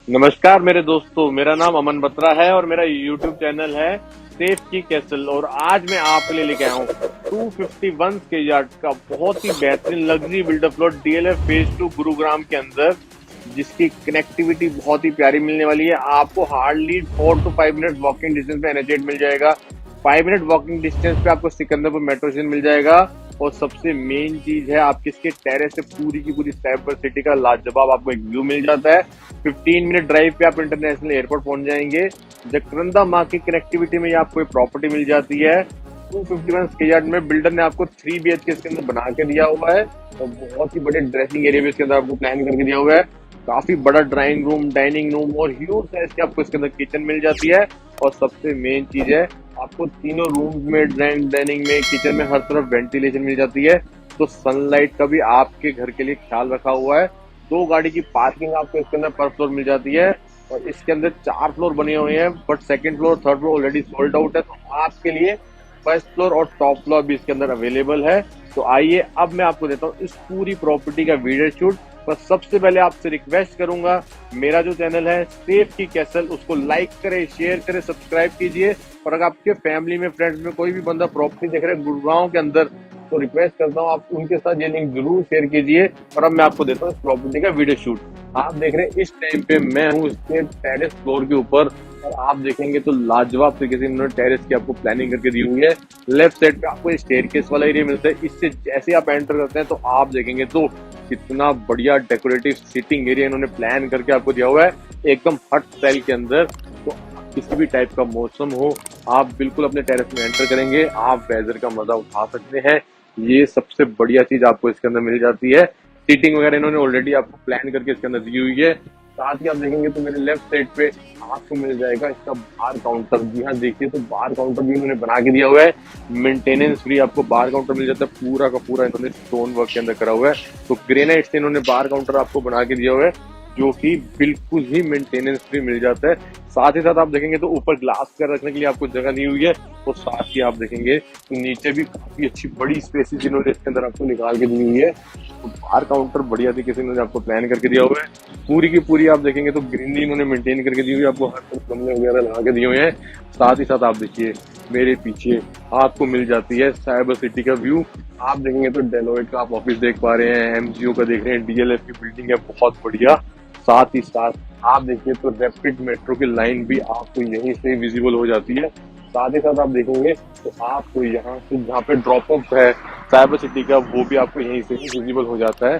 नमस्कार मेरे दोस्तों, मेरा नाम अमन बत्रा है और मेरा यूट्यूब चैनल है सेफ की कैसल। और आज मैं आपके लिए लेके आया हूँ 251 के यार्ड का बहुत ही बेहतरीन luxury builder plot DLF phase 2 Gurugram के अंदर, जिसकी कनेक्टिविटी बहुत ही प्यारी मिलने वाली है। आपको hardly 4 to 5 minute walking distance पे एनएच 8 मिल जाएगा। 5 मिनट वॉकिंग डिस्टेंस पे आपको सिकंदरपुर मेट्रो स्टेशन मिल जाएगा। और सबसे मेन चीज है, आपके इसके टेरेस से पूरी की पूरी साइबर सिटी का लाजवाब आपको एक व्यू मिल जाता है। 15 मिनट ड्राइव पे आप इंटरनेशनल एयरपोर्ट पहुंच जाएंगे। जकरंदा माँ की कनेक्टिविटी में आपको एक प्रॉपर्टी मिल जाती है। 251 स्क्वायर यार्ड में बिल्डर ने आपको 3 BHK इसके अंदर बना के दिया हुआ है और बहुत ही बड़े ड्रेसिंग एरिया भी इसके अंदर आपको प्लान करके दिया हुआ है। काफी बड़ा ड्राइंग रूम, डाइनिंग रूम और ह्यूज साइज की आपको इसके अंदर किचन मिल जाती है। और सबसे मेन चीज है, आपको तीनों रूम में, डाइनिंग में, किचन में हर तरफ वेंटिलेशन मिल जाती है। तो सनलाइट का भी आपके घर के लिए ख्याल रखा हुआ है। 2 गाड़ी की पार्किंग आपको इसके अंदर पर फ्लोर मिल जाती है। और इसके अंदर 4 फ्लोर बने हुए हैं, but second floor, third floor already sold out है। तो आपके लिए फर्स्ट फ्लोर और टॉप फ्लोर भी इसके अंदर अवेलेबल है। तो आइए अब मैं आपको देता हूँ इस पूरी प्रॉपर्टी का वीडियो शूट। पर सबसे पहले आपसे रिक्वेस्ट करूंगा, मेरा जो चैनल है सेफ की कैसल, उसको लाइक करें, शेयर करें, सब्सक्राइब कीजिए। और अगर आपके फैमिली में, फ्रेंड्स में कोई भी बंदा प्रॉपर्टी देख रहे हैं गुड़गांव के अंदर, तो रिक्वेस्ट करता हूँ आप उनके साथ ये लिंक जरूर शेयर कीजिए। और अब मैं आपको देता हूँ इस प्रॉपर्टी का वीडियो शूट। आप देख रहे हैं इस टाइम पे मैं हूँ इसके टेरेस फ्लोर के ऊपर। और आप देखेंगे तो लाजवाब तरीके से इन्होंने टेरेस की आपको प्लानिंग करके दी हुई है। लेफ्ट साइड पे आपको स्टेयरकेस वाला एरिया मिलता है। इससे जैसे आप एंटर करते हैं तो आप देखेंगे तो कितना बढ़िया डेकोरेटिव सिटिंग एरिया इन्होंने प्लान करके आपको दिया हुआ है, एकदम हट स्टाइल के अंदर। तो किसी भी टाइप का मौसम हो, आप बिल्कुल अपने टेरेस में एंटर करेंगे, आप वेदर का मजा उठा सकते हैं। ये सबसे बढ़िया चीज आपको इसके अंदर मिल जाती है। सीटिंग वगैरह इन्होंने ऑलरेडी आपको प्लान करके इसके अंदर दी हुई है। साथ ही आप देखेंगे तो मेरे लेफ्ट साइड पे आपको मिल जाएगा इसका बार काउंटर। जी हाँ, देखिए तो बार काउंटर भी इन्होंने बना के दिया हुआ है। मेंटेनेंस फ्री आपको बार काउंटर मिल जाता है, पूरा का पूरा इन्होंने स्टोन वर्क के अंदर करा हुआ है। तो ग्रेनाइट से इन्होंने बार काउंटर आपको बना के दिया हुआ है, जो कि बिल्कुल ही मेंटेनेंस फ्री मिल जाता है। साथ ही साथ आप देखेंगे तो ऊपर ग्लास कर रखने के लिए आपको जगह दी हुई है। और साथ ही आप देखेंगे तो नीचे भी काफी अच्छी बड़ी स्पेसेस इन्होंने इसके अंदर आपको निकाल के दी हुई है। तो बार काउंटर बढ़िया तरीके से इन्होंने आपको प्लान करके दिया हुआ है। पूरी की पूरी आप देखेंगे तो ग्रीनरी इन्होंने मेंटेन करके दी हुई है, आपको हर तरफ गमले वगैरह लगा के दिए हुए हैं। साथ ही साथ आप देखिए मेरे पीछे आपको मिल जाती है साइबर सिटी का व्यू। आप देखेंगे तो डेलोइट का आप ऑफिस देख पा रहे हैं, एमजीओ का देख रहे हैं, डीएलएफ की बिल्डिंग है बहुत बढ़िया। साथ ही साथ आप देखिए तो रैपिड मेट्रो की लाइन भी आपको यहीं से विजिबल हो जाती है। साथ ही साथ आप देखेंगे तो आपको यहाँ से जहाँ पे ड्रॉप ऑफ है साइबर सिटी का, वो भी आपको यहीं से ही विजिबल हो जाता है।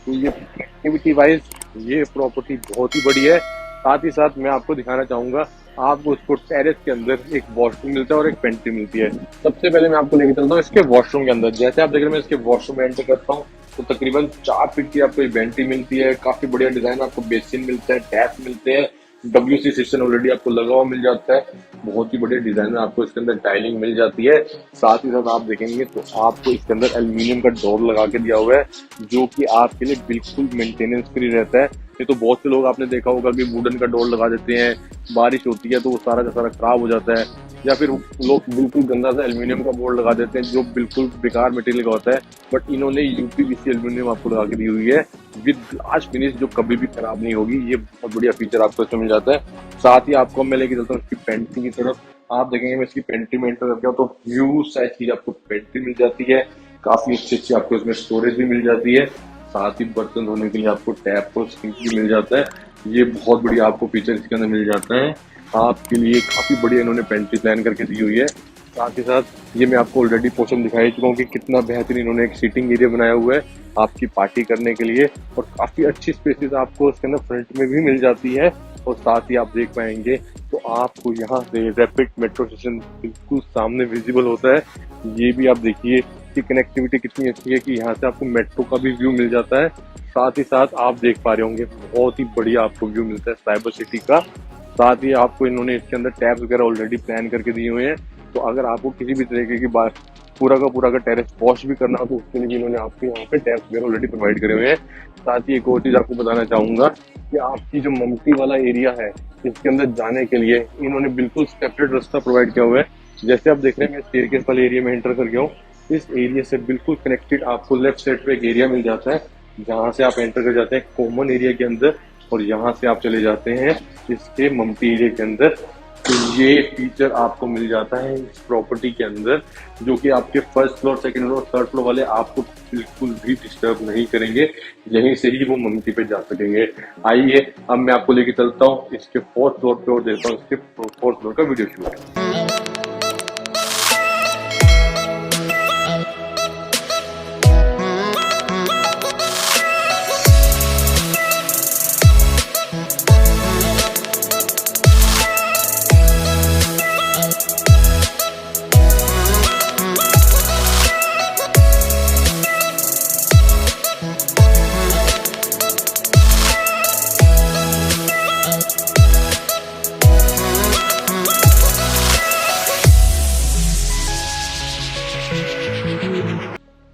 तो ये एक्टिविटी वाइज ये प्रॉपर्टी बहुत ही बड़ी है। साथ ही साथ मैं आपको दिखाना चाहूंगा, आपको इसको टेरेस के अंदर एक वॉशरूम मिलता है और एक पेंट्री मिलती है। सबसे पहले मैं आपको लेके चलता हूँ इसके वॉशरूम के अंदर। जैसे आप देख रहे हैं मैं इसके वॉशरूम में एंटर करता हूँ तो तकरीबन 4 फीट की आपको वेंटी मिलती है। काफी बढ़िया डिजाइन, आपको बेसिन मिलता है, टैप मिलते हैं, WC सिस्टम ऑलरेडी आपको लगा हुआ मिल जाता है। बहुत ही बढ़िया डिजाइन में आपको इसके अंदर टाइलिंग मिल जाती है। साथ ही साथ आप देखेंगे तो आपको इसके अंदर एल्यूमिनियम का डोर लगा के दिया हुआ है, जो कि आपके लिए बिल्कुल मेंटेनेंस फ्री रहता है। ये तो बहुत से लोग आपने देखा होगा कि वुडन का डोर लगा देते हैं, बारिश होती है तो वो सारा का सारा खराब हो जाता है। या फिर लोग बिल्कुल गंदा सा एल्यूमिनियम का बोर्ड लगा देते हैं, जो बिल्कुल बेकार मटेरियल का होता है। बट इन्होंने यूपीवीसी एल्यूमिनियम आपको लगा के दी हुई है विद ग्लास फिनिश, जो कभी भी खराब नहीं होगी। ये बहुत बढ़िया फीचर आपको इसमें मिल जाता है। साथ ही आपको मैं लेके चलता हूँ इसकी पेंट्री की तरफ। आप देखेंगे मैं इसकी पेंट्री में एंटर करके तो ह्यूज साइज की आपको पेंट्री मिल जाती है। काफी अच्छी आपको इसमें स्टोरेज भी मिल जाती है। साथ ही बर्तन धोने के लिए आपको टैप और सिंक भी मिल जाता है। ये बहुत बढ़िया आपको फीचर इसके अंदर मिल जाता है। आपके लिए काफी बढ़िया इन्होंने पेंट्री प्लान करके दी हुई है। साथ ही साथ ये मैं आपको ऑलरेडी पोर्शन दिखाई चुका हूँ कि कितना बेहतरीन इन्होंने एक सीटिंग एरिया बनाया हुआ है आपकी पार्टी करने के लिए। और काफी अच्छी स्पेसेस आपको इसके अंदर फ्रंट में भी मिल जाती है। और साथ ही आप देख पाएंगे तो आपको यहाँ से रैपिड मेट्रो स्टेशन बिल्कुल सामने विजिबल होता है। ये भी आप देखिए कि कनेक्टिविटी कितनी अच्छी है कि यहाँ से आपको मेट्रो का भी व्यू मिल जाता है। साथ ही साथ आप देख पा रहे होंगे बहुत ही बढ़िया आपको व्यू मिलता है साइबर सिटी का। साथ ही आपको इन्होंने इसके अंदर टैब्स वगैरह ऑलरेडी प्लान करके दिए हुए हैं। तो अगर आपको किसी भी तरीके की बात पूरा का टेरेस वॉश भी करना हो तो उसके लिए भी इन्होंने आपको यहाँ पे टैब्स वगैरह ऑलरेडी प्रोवाइड करे हुए हैं। साथ ही एक और चीज आपको बताना चाहूंगा कि आपकी जो ममटी वाला एरिया है इसके अंदर जाने के लिए इन्होंने बिल्कुल सेपरेट रास्ता प्रोवाइड किया हुआ है। जैसे आप देख रहे हैं मैं स्टेयरकेस वाले एरिया में एंटर कर गया हूँ। इस एरिया से बिल्कुल कनेक्टेड आपको लेफ्ट साइड पे एक एरिया मिल जाता है, जहां से आप एंटर कर जाते हैं कॉमन एरिया के अंदर। और यहाँ से आप चले जाते हैं इसके मम्टी एरिया के अंदर। तो ये फीचर आपको मिल जाता है इस प्रॉपर्टी के अंदर, जो कि आपके first floor, second floor, third floor वाले आपको बिल्कुल भी डिस्टर्ब नहीं करेंगे, यहीं से ही वो मम्टी पे जा सकेंगे। आइए अब मैं आपको लेके चलता हूँ इसके फोर्थ फ्लोर पे और देखता हूँ इसके फोर्थ फ्लोर का वीडियो शूट।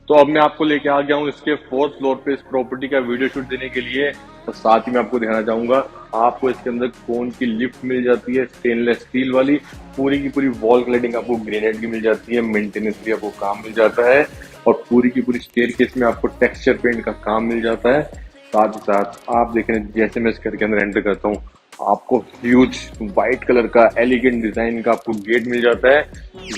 तो अब मैं आपको लेके आ गया हूँ इसके फोर्थ फ्लोर पे इस प्रॉपर्टी का वीडियो शूट देने के लिए। और साथ ही मैं आपको दिखाना चाहूंगा, आपको इसके अंदर कौन की लिफ्ट मिल जाती है, स्टेनलेस स्टील वाली, पूरी की पूरी वॉल क्लैडिंग आपको ग्रेनाइट की मिल जाती है, मेंटेनेंस भी आपको काम मिल जाता है, और पूरी की पूरी स्टेयरकेस में आपको टेक्सचर पेंट का काम मिल जाता है। साथ ही साथ आप देख रहे हैं जैसे मैं इस घर के अंदर एंटर करता हूँ, आपको ह्यूज व्हाइट कलर का एलिगेंट डिजाइन का आपको गेट मिल जाता है,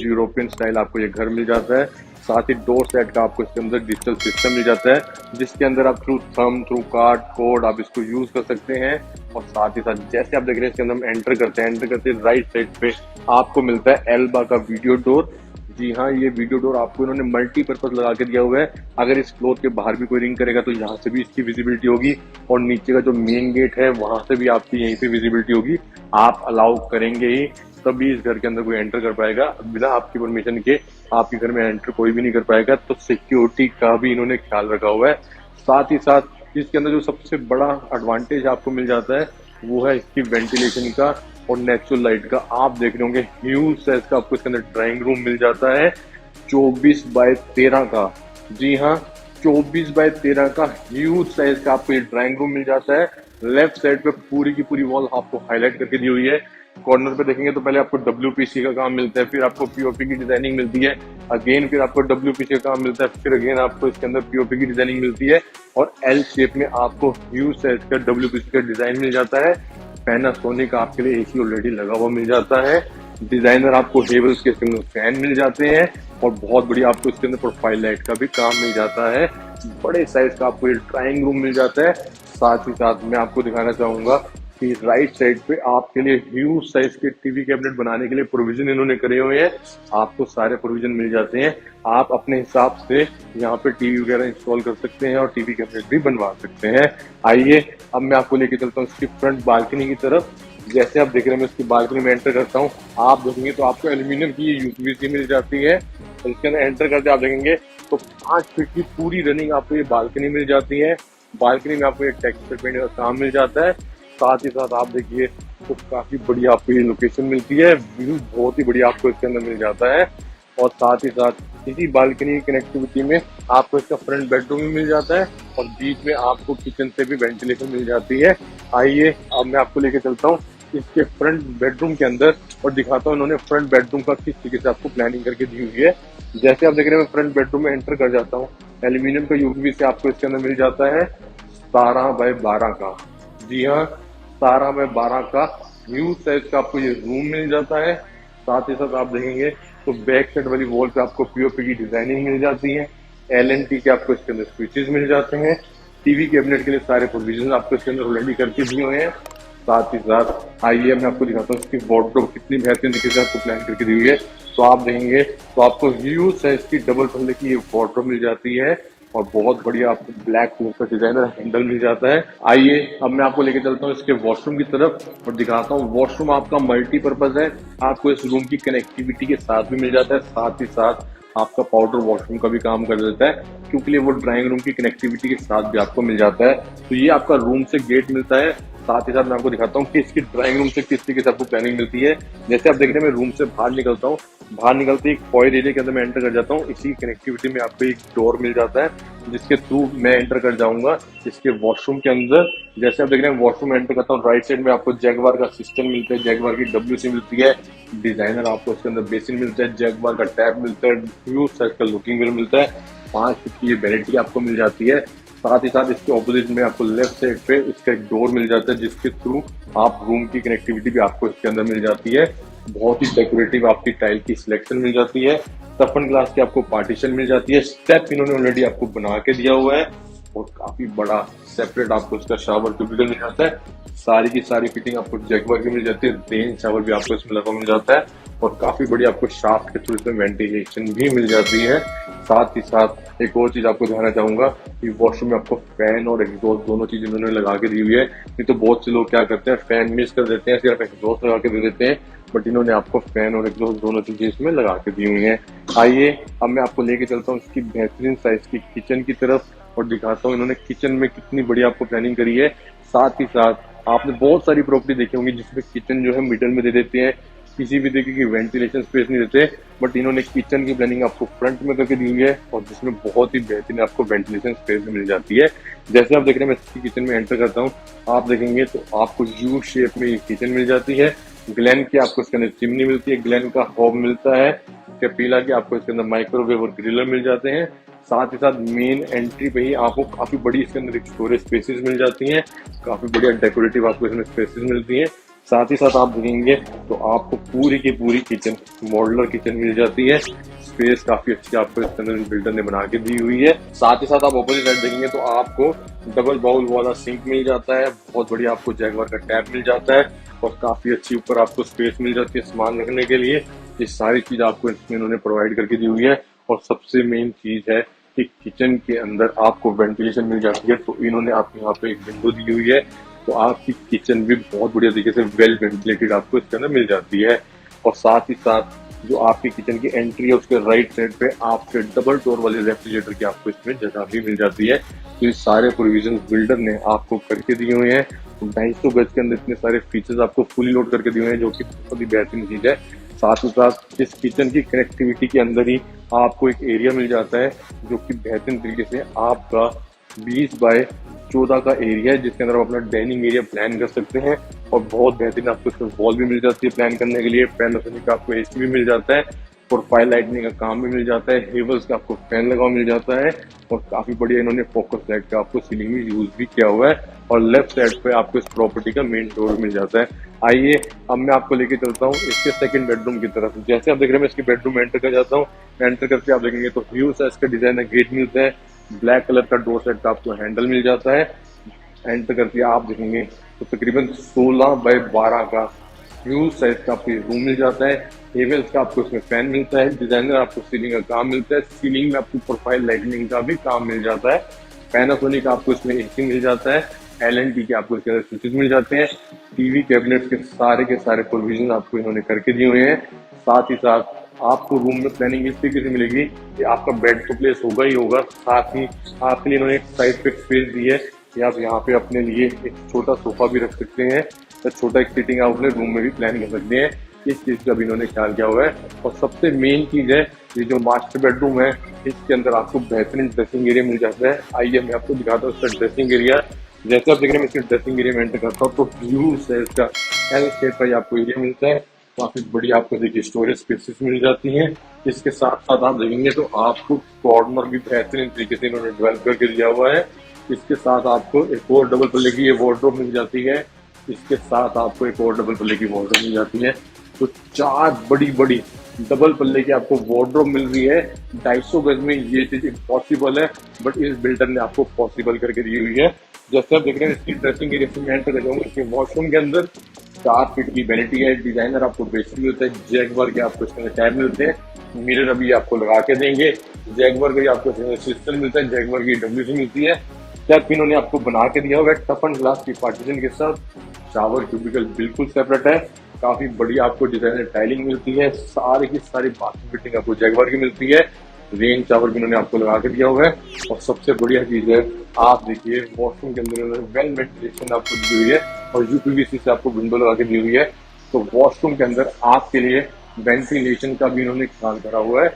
यूरोपियन स्टाइल आपको ये घर मिल जाता है। साथ ही डोर सेट का आपको इसके अंदर डिजिटल सिस्टम मिल जाता है, जिसके अंदर आप through thumb, through card, code आप इसको यूज कर सकते हैं। और साथ ही साथ जैसे आप देख रहे हैं इसके अंदर हम एंटर करते हैं राइट साइड पे आपको मिलता है एल्बा का वीडियो डोर। जी हाँ, ये वीडियो डोर आपको इन्होंने मल्टीपर्पज लगा के दिया हुआ है। अगर इस फ्लोर के बाहर भी कोई रिंग करेगा तो यहाँ से भी इसकी विजिबिलिटी होगी, और नीचे का जो मेन गेट है वहां से भी आपकी यहीं पे विजिबिलिटी होगी। आप अलाउ करेंगे ही तभी इस घर के अंदर कोई एंटर कर पाएगा, बिना आपकी परमिशन के आपके घर में एंटर कोई भी नहीं कर पाएगा। तो सिक्योरिटी का भी इन्होंने ख्याल रखा हुआ है। साथ ही साथ इसके अंदर जो सबसे बड़ा एडवांटेज आपको मिल जाता है वो है इसकी वेंटिलेशन का और नेचुरल लाइट का। आप देख रहे होंगे ह्यूज साइज का आपको इसके अंदर ड्राइंग रूम मिल जाता है, 24x13 का। जी हाँ, 24x13 का ह्यूज साइज का आपको ये ड्राइंग रूम मिल जाता है। लेफ्ट साइड पे पूरी की पूरी वॉल आपको हाईलाइट करके दी हुई है। कॉर्नर पे देखेंगे तो पहले आपको WPC का काम मिलता है, फिर आपको POP की डिजाइनिंग मिलती है, अगेन फिर आपको WPC का काम मिलता है, फिर अगेन आपको इसके अंदर POP की डिजाइनिंग मिलती है, और L शेप में आपको ह्यूज साइज का WPC का डिजाइन मिल जाता है। पैनासोनिक का आपके लिए AC ऑलरेडी लगा हुआ मिल जाता है। डिजाइनर आपको हेवल्स के इसके अंदर फैन मिल जाते हैं, और बहुत बढ़िया आपको इसके अंदर प्रोफाइल लाइट का भी काम मिल जाता है। बड़े साइज का आपको ये ड्राइंग रूम मिल जाता है। साथ ही साथ मैं आपको दिखाना चाहूंगा कि राइट साइड पे आपके लिए ह्यूज साइज के टीवी कैबिनेट बनाने के लिए प्रोविजन इन्होंने करे हुए हैं। आपको सारे प्रोविजन मिल जाते हैं, आप अपने हिसाब से यहाँ पे टीवी वगैरह इंस्टॉल कर सकते हैं और टीवी कैबिनेट भी बनवा सकते हैं। आइए अब मैं आपको लेके चलता हूँ इसकी फ्रंट बालकनी की तरफ। जैसे आप देख रहे हैं मैं इसकी बालकनी में एंटर करता हूँ, आप देखेंगे तो आपको एल्यूमिनियम की UPVC मिल जाती है। इसके अंदर एंटर करते आप देखेंगे तो 5 फीट की पूरी रनिंग आपको ये बालकनी मिल जाती है। बालकनी में आपको एक टेक्सचर पेंट का काम मिल जाता है। साथ ही साथ आप देखिए तो काफी बढ़िया आपको ये लोकेशन मिलती है, व्यू बहुत ही बढ़िया आपको इसके अंदर मिल जाता है। और साथ ही साथ इसी बालकनी की कनेक्टिविटी में आपको इसका फ्रंट बेडरूम भी मिल जाता है, और बीच में आपको किचन से भी वेंटिलेशन मिल जाती है। आइए अब मैं आपको लेके चलता हूँ इसके फ्रंट बेडरूम के अंदर और दिखाता हूँ इन्होंने फ्रंट बेडरूम का किस तरीके से आपको प्लानिंग करके दी हुई है। जैसे आप देख रहे हैं मैं फ्रंट बेडरूम में एंटर कर जाता हूँ, एल्यूमिनियम का UPVC आपको इसके अंदर मिल जाता है 17x12 का। जी हाँ, 17x12 का ह्यूज साइज का आपको ये रूम मिल जाता है। साथ ही साथ आप देखेंगे तो बैक साइड वाली वॉल पे आपको POP की डिजाइनिंग मिल जाती है, LNT के आपको इसके अंदर स्विचेस मिल जाते हैं, टीवी कैबिनेट के लिए सारे प्रोविजन आपको इसके अंदर ऑलरेडी करके दिए हुए हैं। साथ ही साथ आइए मैं आपको दिखाता हूँ इसकी वार्डरोब कितनी बेहतरीन तरीके से आपको प्लान करके दी हुई है। तो आप देखेंगे तो आपको ह्यूज साइज की डबल पल्ले की ये वार्डरोब मिल जाती है, और बहुत बढ़िया आपको ब्लैक कलर का डिजाइनर हैंडल मिल जाता है। आइए अब मैं आपको लेके चलता हूँ इसके वॉशरूम की तरफ और दिखाता हूँ। वॉशरूम आपका मल्टीपर्पज है, आपको इस रूम की कनेक्टिविटी के साथ भी मिल जाता है, साथ ही साथ आपका पाउडर वॉशरूम का भी काम कर देता है, क्योंकि वो ड्राइंग रूम की कनेक्टिविटी के साथ भी आपको मिल जाता है। तो ये आपका रूम से गेट मिलता है। साथ ही साथ मैं आपको दिखाता हूँ कि इसकी ड्राइंग रूम से किस तरीके से आपको प्लानिंग मिलती है। जैसे आप देख रहे हैं मैं रूम से बाहर निकलता हूँ, बाहर निकलते एक फॉयर एरिया के अंदर मैं एंटर कर जाता हूँ। इसी कनेक्टिविटी में आपको एक डोर मिल जाता है, जिसके थ्रू मैं एंटर कर जाऊंगा इसके वॉशरूम के अंदर। जैसे आप देख रहे हैं वॉशरूम एंटर करता हूँ, राइट साइड में आपको जैगवार का सिस्टम मिलता है, जैगवार की WC मिलती है, डिजाइनर आपको इसके अंदर बेसिन मिलता है, जैगवार का टैप मिलता है, ह्यूज साइज का लुकिंग मिरर मिलता है, 5 फीट की ये वैनिटी आपको मिल जाती है। साथ ही साथ इसके ऑपोजिट में आपको लेफ्ट साइड पे इसका एक डोर मिल जाता है, जिसके थ्रू आप रूम की कनेक्टिविटी भी आपको इसके अंदर मिल जाती है। बहुत ही डेकोरेटिव आपकी टाइल की सिलेक्शन मिल जाती है। टफन ग्लास की आपको पार्टीशन मिल जाती है। स्टेप इन्होंने ऑलरेडी आपको बना के दिया हुआ है और काफी बड़ा सेपरेट आपको इसका शावर क्यूबिकल मिल जाता है। सारी की सारी फिटिंग आपको जैगवार की मिल जाती है। रेन शावर भी आपको इसमें लगा मिल जाता है और काफी बड़ी आपको शाफ्ट के थ्रू इसमें वेंटिलेशन भी मिल जाती है। साथ ही साथ एक और चीज आपको दिखाना चाहूंगा कि वॉशरूम में आपको फैन और एग्जॉस्ट दोनों चीज इन्होंने लगा के दी हुई है। नहीं तो बहुत से लोग क्या करते हैं, फैन मिस कर देते हैं, सिर्फ एग्जॉस्ट लगा के दे देते हैं, बट इन्होंने आपको फैन और एग्जॉस्ट दोनों चीजें इसमें लगा के दी हुई है। आइए अब मैं आपको लेके चलता हूँ इसकी बेहतरीन साइज की किचन की तरफ और दिखाता हूँ इन्होंने किचन में कितनी बड़ी आपको प्लानिंग करी है। साथ ही साथ आपने बहुत सारी प्रॉपर्टी देखी होंगी जिसमें किचन जो है मिडल में दे देते हैं, किसी भी तरीके की वेंटिलेशन स्पेस नहीं देते, बट इन्होंने किचन की प्लानिंग आपको फ्रंट में करके दी हुई है और जिसमें बहुत ही बेहतरीन आपको वेंटिलेशन स्पेस मिल जाती है। जैसे आप देख रहे हैं, मैं इसकी किचन में एंटर करता हूँ, आप देखेंगे तो आपको यू शेप में ये किचन मिल जाती है। ग्लैन की आपको इसके अंदर चिमनी मिलती है, ग्लैन का हॉब मिलता है, कैपिला की आपको इसके अंदर माइक्रोवेव और ग्रिलर मिल जाते हैं। साथ ही साथ मेन एंट्री पे ही आपको काफी बड़ी इसके अंदर स्टोरेज स्पेसेस मिल जाती हैं, काफी बढ़िया डेकोरेटिव आपको इसमें स्पेसेस मिलती हैं। साथ ही साथ आप देखेंगे तो आपको पूरी की पूरी किचन मॉड्यूलर किचन मिल जाती है। स्पेस काफी अच्छी आपको इसके अंदर बिल्डर ने बना के दी हुई है। साथ ही साथ आप अपोजिट साइड देखेंगे तो आपको डबल बाउल वाला सिंक मिल जाता है, बहुत बढ़िया आपको जैगवार का टैप मिल जाता है और काफी अच्छी ऊपर आपको स्पेस मिल जाती है सामान रखने के लिए। ये सारी चीज आपको इसमें इन्होंने प्रोवाइड करके दी हुई है और सबसे मेन चीज है कि किचन के अंदर आपको वेंटिलेशन मिल जाती है। तो इन्होंने आपको यहाँ पे एक विंडो दी हुई है, तो आपकी किचन भी बहुत बढ़िया तरीके से वेल वेंटिलेटेड आपको इसके अंदर मिल जाती है। और साथ ही साथ जो आपकी किचन की एंट्री है उसके राइट साइड पे आपके डबल डोर वाले रेफ्रिजरेटर की आपको इसमें जगह भी मिल जाती है। तो ये सारे प्रोविजन बिल्डर ने आपको करके दिए हुए हैं। 250 गज के अंदर इतने सारे फीचर्स आपको फुली लोड करके दिए हुए हैं, जो कि बहुत ही बेहतरीन चीज है। साथ ही साथ इस किचन की कनेक्टिविटी के अंदर ही आपको एक एरिया मिल जाता है जो कि बेहतरीन तरीके से आपका 20 बाय 14 का एरिया है, जिसके अंदर आप अपना डाइनिंग एरिया प्लान कर सकते हैं और बहुत बेहतरीन आपको इसमें वॉल भी मिल जाती है प्लान करने के लिए। पैनासोनिक का आपको एसी भी मिल जाता है, प्रोफाइल लाइटनिंग का काम भी मिल जाता है, हेवल्स का आपको फैन लगा मिल जाता है और काफी बढ़िया इन्होंने फोकस लाइट का आपको सीलिंग में यूज भी किया हुआ है। और लेफ्ट साइड पे आपको इस प्रॉपर्टी का मेन डोर मिल जाता है। आइए अब मैं आपको लेके चलता हूँ इसके सेकंड बेडरूम की तरफ। जैसे आप देख रहे हैं, मैं इसके बेडरूम में एंटर कर जाता हूँ। एंटर करके आप देखेंगे तो व्यू साइज का डिजाइन गेट मिलता है, ब्लैक कलर का डोर सेट का आपको हैंडल मिल जाता है। एंटर करके आप देखेंगे तो तकरीबन 16 बाय 12 का ह्यूज साइज का आपको रूम मिल जाता है। हेवल्स का आपको इसमें फैन मिलता है, डिजाइनर आपको सीलिंग का काम मिलता है, सीलिंग में आपको प्रोफाइल लाइटनिंग का भी काम मिल जाता है। पैनासोनिक का आपको इसमें एसी मिल जाता है, LNT के आपको इसके अंदर स्विचेस मिल जाते हैं। टीवी कैबिनेट्स के सारे प्रोविजन आपको इन्होंने करके दिए हुए हैं। साथ ही साथ आपको रूम में प्लानिंग इस तरीके से मिलेगी कि आपका बेड तो प्लेस होगा ही होगा, साथ ही आपके लिए इन्होंने एक साइड पे स्पेस दी है कि आप यहाँ पे अपने लिए एक छोटा सोफा भी रख सकते हैं, तो छोटा एक सीटिंग आप अपने रूम में भी प्लान कर सकते हैं। इस चीज का भी इन्होंने ख्याल किया हुआ है। और सबसे मेन चीज है, ये जो मास्टर बेडरूम है इसके अंदर आपको बेहतरीन ड्रेसिंग एरिया मिल जाता है। आइए मैं आपको दिखाता हूँ इसका ड्रेसिंग एरिया। जैसे आप देख रहे हैं, मैं इसके ड्रेसिंग एरिया में एंटर करता हूँ तो व्यू से इसका L शेप का आपको एरिया मिलता है, काफी बड़ी आपको देखिए स्टोरेज स्पेसेस मिल जाती हैं। इसके साथ साथ आप देखेंगे तो आपको कॉर्नर भी बेहतरीन तरीके से इन्होंने डेवलप करके दिया हुआ है। इसके साथ आपको एक और डबल पल्ले की ये वार्डरोब मिल जाती है, इसके साथ आपको एक और डबल पल्ले की वार्डरोब मिल जाती है। तो 4 बड़ी बड़ी डबल पल्ले की आपको वार्डरोब मिल रही है। 250 गज में ये चीज इम्पॉसिबल है, बट इस बिल्डर ने आपको पॉसिबल करके दी हुई है। जैसे आप देख रहे हैं, इसकी ड्रेसिंग एरिया में एंटर कर जाऊंगा। इसके वॉशरूम के अंदर 4 फीट की वैनिटी है, डिजाइनर आपको बेसिन मिलता है, जैगवार के आपको इसके अंदर टैब मिलते हैं, मिरर अभी आपको लगा के देंगे, जैगवार का आपको सिस्टम मिलता है, जैगवार की WC मिलती है। स्टेप इन्होंने आपको बना के दिया हुआ है टफन ग्लास की पार्टीशन के साथ। शावर क्यूबिकल बिल्कुल सेपरेट है, काफी बड़ी आपको डिजाइनर टाइलिंग मिलती है, सारी की सारी बाथरूम फिटिंग आपको जैगवार की मिलती है, रेन शावर भी इन्होंने आपको लगा के दिया हुआ है। और सबसे बढ़िया चीज है, आप देखिए वॉशरूम के अंदर वेल वेंटिलेशन आपको दी हुई है और UPVC से आपको विंडो लगा के दी हुई है। तो वॉशरूम के अंदर आपके लिए वेंटिलेशन का भी इन्होंने ख्याल करा हुआ है।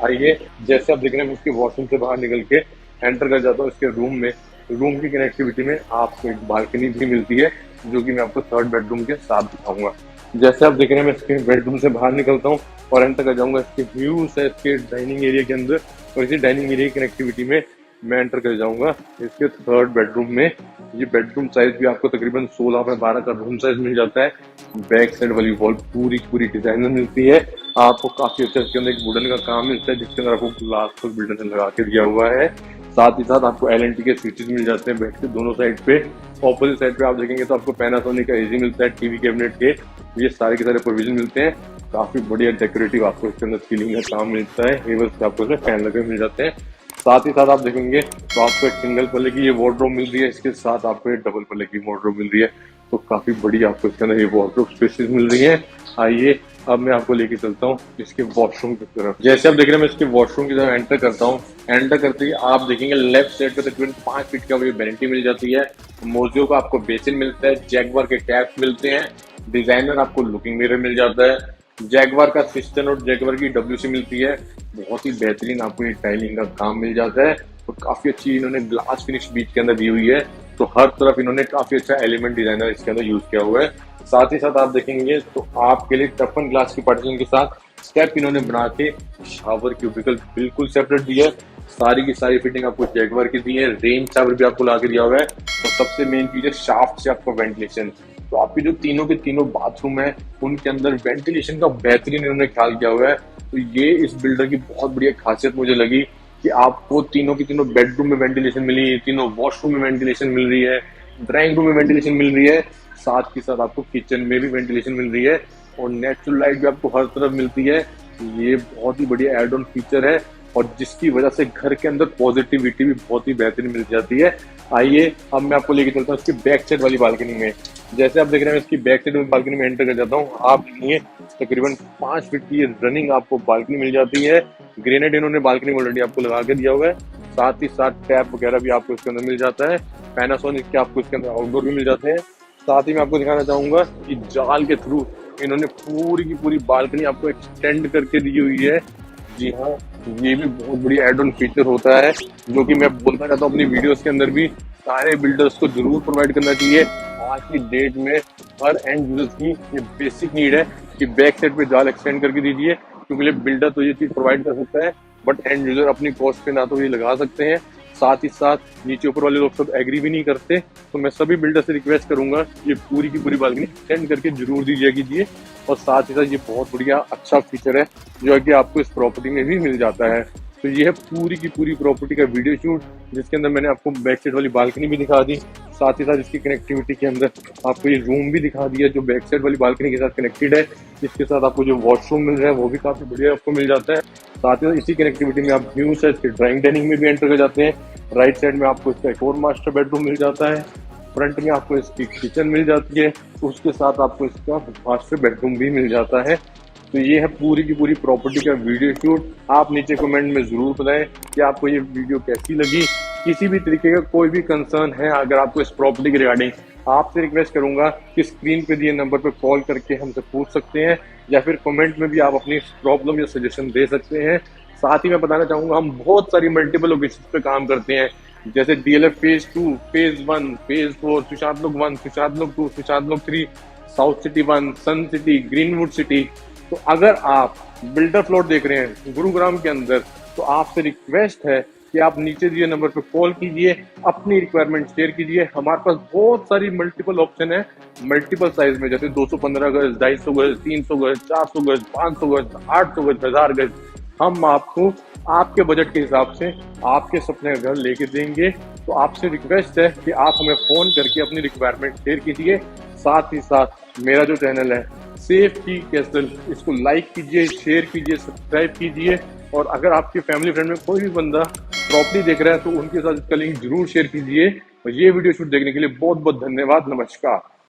आइए जैसे आप देख रहे हैं, उसके वॉशरूम से बाहर निकल के एंटर कर जाता हूँ इसके रूम में। रूम की कनेक्टिविटी में आपको एक बालकनी भी मिलती है, जो कि मैं आपको थर्ड बेडरूम के साथ दिखाऊंगा। जैसे आप देख रहे हैं, मैं इसके बेडरूम से बाहर निकलता हूँ और एंटर कर जाऊंगा इसके व्यूज है इसके डाइनिंग एरिया के अंदर। और इसी डाइनिंग एरिया की कनेक्टिविटी में मैं एंटर कर जाऊंगा इसके थर्ड बेडरूम में। ये बेडरूम साइज भी आपको तकरीबन 16 बाय 12 का रूम साइज मिल जाता है। बैक साइड वाली वॉल पूरी पूरी डिजाइनर मिलती है आपको, काफी अच्छा इसके अंदर एक वुडन का काम मिलता है जिसके अंदर आपको ग्लास को बिल्डर ने लगा के दिया हुआ है। साथ ही साथ आपको LNT के स्विचेस मिल जाते हैं बेड के दोनों साइड पे। ऑपोजिट साइड पे आप देखेंगे तो आपको पैनासोनिक का एसी मिलता है, टीवी कैबिनेट के, ये सारे के सारे प्रोविजन मिलते हैं। काफी बढ़िया डेकोरेटिव आपको इसके अंदर सीलिंग का काम मिलता है। हेवल्स के आपको इसमें फैन लगे मिल जाते हैं। साथ ही साथ आप देखेंगे तो आपको एक सिंगल पल्ले की ये वार्डरोब मिल रही है, इसके साथ आपको एक डबल पल्ले की वार्डरोब मिल रही है। तो काफी बढ़िया आपको इसके अंदर ये वार्डरोब स्पेसेस मिल रही है। आइए अब मैं आपको लेके चलता हूँ इसके वॉशरूम की तरफ। जैसे आप देख रहे हैं मैं इसके वॉशरूम की तरफ एंटर करता हूँ। एंटर करते ही आप देखेंगे लेफ्ट साइड पे तकरीबन 5 फीट का वैनिटी मिल जाती है। मोजियो का आपको बेसिन मिलता है, जैगवार के टैप्स मिलते हैं, डिजाइनर आपको लुकिंग मिरर मिल जाता है, जैगवार का सिस्टम और जैगवार की WC मिलती है। बहुत ही बेहतरीन आपको ये टाइलिंग का काम मिल जाता है और काफी अच्छी इन्होंने ग्लास फिनिश बीच के अंदर दी हुई है। तो हर तरफ इन्होंने काफी अच्छा एलिमेंट डिजाइनर इसके अंदर यूज किया हुआ है। साथ ही साथ आप देखेंगे तो आपके लिए टफन ग्लास की पार्टीशन के साथ स्टेप इन्होंने बना के शावर क्यूबिकल बिल्कुल सेपरेट दी है। सारी की सारी फिटिंग आपको जैगवार की दी है, रेंज शावर भी आपको ला के दिया हुआ है। और सबसे मेन चीज है शाफ्ट से आपका वेंटिलेशन। तो आपके जो तीनों के तीनों बाथरूम है उनके अंदर वेंटिलेशन का बेहतरीन इन्होंने ख्याल किया हुआ है। तो ये इस बिल्डर की बहुत बढ़िया खासियत मुझे लगी कि आपको तीनों की तीनों बेडरूम में वेंटिलेशन मिली है, तीनों वॉशरूम में वेंटिलेशन मिल रही है, ड्राइंग रूम में वेंटिलेशन मिल रही है, साथ ही साथ आपको किचन में भी वेंटिलेशन मिल रही है और नेचुरल लाइट भी आपको हर तरफ मिलती है। ये बहुत ही बढ़िया एड ऑन फीचर है और जिसकी वजह से घर के अंदर पॉजिटिविटी भी बहुत ही बेहतरीन मिल जाती है। आइए अब मैं आपको लेके चलता हूँ इसकी बैक साइड वाली बालकनी में। जैसे आप देख रहे हैं इसकी बैक साइड वाली बालकनी में एंटर कर जाता हूँ। आप देखिए तकरीबन 5 फीट की रनिंग आपको बालकनी मिल जाती है। ग्रेनेड इन्होंने बालकनी में ऑलरेडी आपको लगा के दिया हुआ है। साथ ही साथ टैप वगैरह भी आपको इसके अंदर मिल जाता है। पैनासोनिक के आपको इसके अंदर आउटडोर भी मिल जाते हैं। साथ ही मैं आपको दिखाना चाहूंगा कि जाल के थ्रू इन्होंने पूरी की पूरी बालकनी आपको एक्सटेंड करके दी हुई है। जी हाँ, ये भी बहुत बड़ी एड ऑन फीचर होता है जो कि मैं बोलता रहता हूँ अपनी वीडियोस के अंदर भी, सारे बिल्डर्स को जरूर प्रोवाइड करना चाहिए। आज की डेट में हर एंड यूजर्स की ये बेसिक नीड है कि बैक साइड पे जाल एक्सटेंड करके दीजिए, क्योंकि बिल्डर तो ये चीज प्रोवाइड कर सकता है बट एंड यूजर अपनी कॉस्ट पे ना तो ये लगा सकते हैं। साथ ही साथ नीचे ऊपर वाले लोग सब एग्री भी नहीं करते। तो मैं सभी बिल्डर से रिक्वेस्ट करूंगा ये पूरी की पूरी बालकनी एक्सटेंड करके जरूर दीजिए कीजिए। और साथ ही साथ ये बहुत बढ़िया अच्छा फीचर है जो है कि आपको इस प्रॉपर्टी में भी मिल जाता है। तो ये है पूरी की पूरी प्रॉपर्टी का वीडियो शूट जिसके अंदर मैंने आपको बैक साइड वाली बालकनी भी दिखा दी, साथ ही साथ इसकी कनेक्टिविटी के अंदर आपको ये रूम भी दिखा दिया जो बैक साइड वाली बालकनी के साथ कनेक्टेड है। इसके साथ आपको जो वॉशरूम मिल रहा है वो भी काफी बढ़िया आपको मिल जाता है। साथ ही साथ इसी कनेक्टिविटी में आप व्यू से इसके ड्राइंग डाइनिंग में भी एंटर कर जाते हैं। राइट साइड में आपको इसका एक और मास्टर बेडरूम मिल जाता है। फ्रंट में आपको इसकी किचन मिल जाती है, उसके साथ आपको इसका मास्टर बेडरूम भी मिल जाता है। तो ये है पूरी की पूरी प्रॉपर्टी का वीडियो शूट। आप नीचे कमेंट में जरूर बताएं कि आपको ये वीडियो कैसी लगी। किसी भी तरीके का कोई भी कंसर्न है अगर आपको इस प्रॉपर्टी के रिगार्डिंग, आपसे रिक्वेस्ट करूंगा कि स्क्रीन पे दिए नंबर पर कॉल करके हमसे पूछ सकते हैं या फिर कमेंट में भी आप अपनी प्रॉब्लम या सजेशन दे सकते हैं। साथ ही मैं बताना चाहूंगा हम बहुत सारी मल्टीपल लोकेशन पे काम करते हैं, जैसे DLF phase 2, phase 1, phase 4, Sushant लोक 1, सुशांत लोक 2, सुशांत लोक 3, साउथ सिटी 1, सन सिटी, ग्रीनवुड सिटी। तो अगर आप बिल्डर प्लॉट देख रहे हैं गुरुग्राम के अंदर तो आपसे रिक्वेस्ट है कि आप नीचे दिए नंबर पर कॉल कीजिए, अपनी रिक्वायरमेंट शेयर कीजिए। हमारे पास बहुत सारी मल्टीपल ऑप्शन है मल्टीपल साइज में, जैसे 215 गज, 250 गज, 300 गज, 400 गज, 500 गज, 800 गज, 1000 गज। हम आपको आपके बजट के हिसाब से आपके सपने का घर लेके देंगे। तो आपसे रिक्वेस्ट है कि आप हमें फोन करके अपनी रिक्वायरमेंट शेयर कीजिए। साथ ही साथ मेरा जो चैनल है सेफ की कैसल, इसको लाइक कीजिए, शेयर कीजिए, सब्सक्राइब कीजिए। और अगर आपके फैमिली फ्रेंड में कोई भी बंदा प्रॉपर्टी देख रहा है तो उनके साथ इसका लिंक जरूर शेयर कीजिए। और ये वीडियो शूट देखने के लिए बहुत बहुत धन्यवाद। नमस्कार।